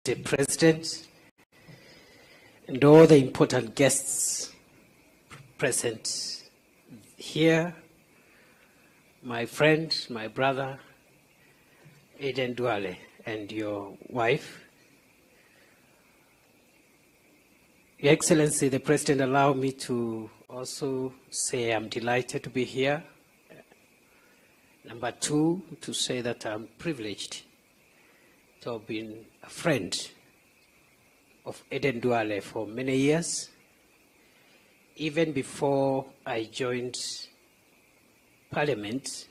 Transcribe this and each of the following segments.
Deputy President, and all the important guests present here, my friend, my brother, Aden Duale, and your wife. Your Excellency, the President, allow me to also say I'm delighted to be here. Number two, to say that I'm privileged to have been a friend of Aden Duale for many years. Even before I joined Parliament,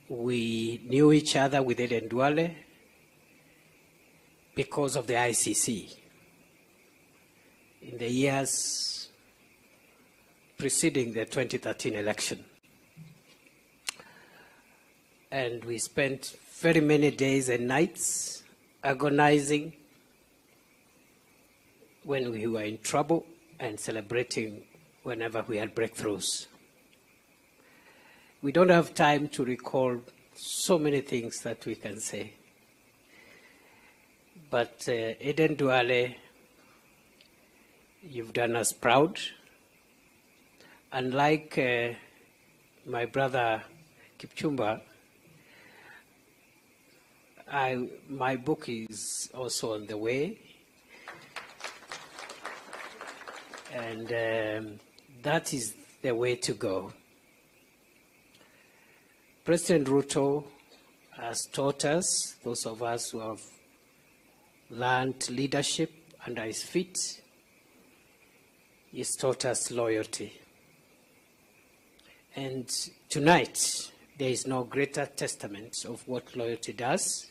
we knew each other with Aden Duale because of the ICC. In the years preceding the 2013 election. And we spent very many days and nights agonizing when we were in trouble and celebrating whenever we had breakthroughs. We don't have time to recall so many things that we can say. But Aden Duale, you've done us proud. Unlike my brother Kipchumba, my book is also on the way. And that is the way to go. President Ruto has taught us, those of us who have learned leadership under his feet, he's taught us loyalty. And tonight, there is no greater testament of what loyalty does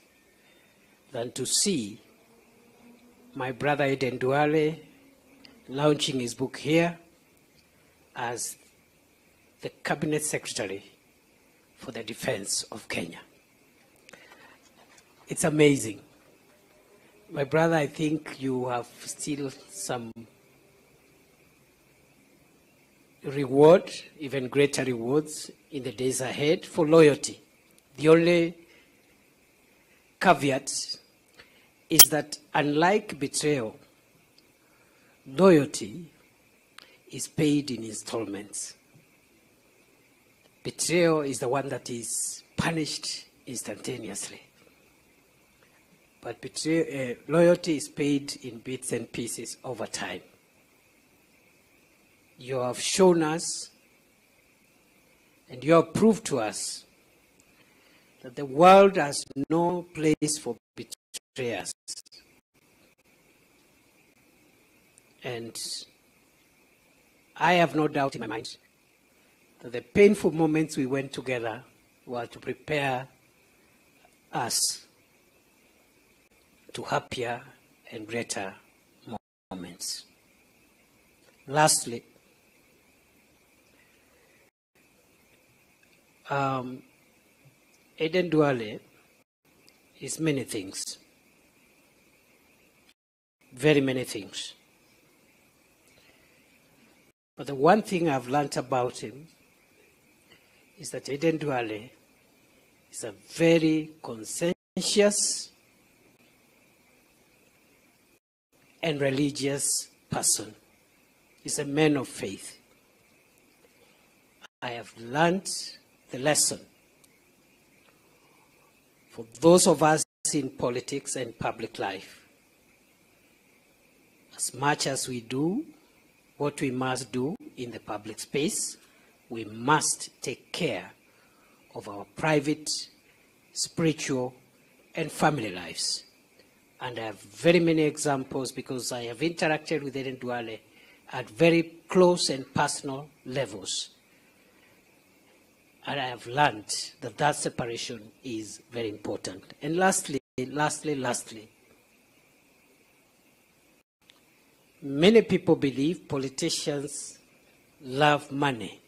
than to see my brother Aden Duale launching his book here as the Cabinet Secretary for the Defense of Kenya. It's amazing. My brother, I think you have still some reward, even greater rewards in the days ahead for loyalty. The only caveat is that unlike betrayal, loyalty is paid in installments. Betrayal is the one that is punished instantaneously. But loyalty is paid in bits and pieces over time. You have shown us and you have proved to us that the world has no place for betrayers. And I have no doubt in my mind that the painful moments we went together were to prepare us to happier and greater moments. Lastly, Aden Duale is many things, very many things. But the one thing I've learned about him is that Aden Duale is a very conscientious and religious person. He's a man of faith. I have learned the lesson for those of us in politics and public life. As much as we do what we must do in the public space, we must take care of our private, spiritual, and family lives. And I have very many examples because I have interacted with Aden Duale at very close and personal levels. And I have learned that that separation is very important. And lastly, many people believe politicians love money.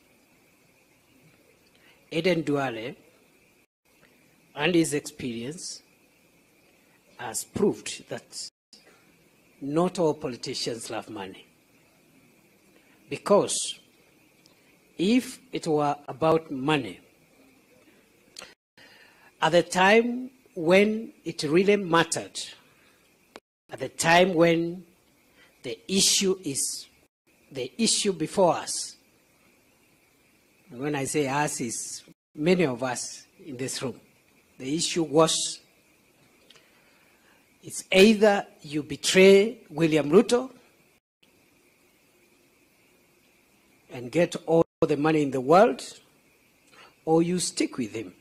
Aden Duale and his experience has proved that not all politicians love money. Because if it were about money, at the time when it really mattered, at the time when the issue before us, and when I say us, is many of us in this room, the issue was, it's either you betray William Ruto and get all the money in the world, or you stick with him.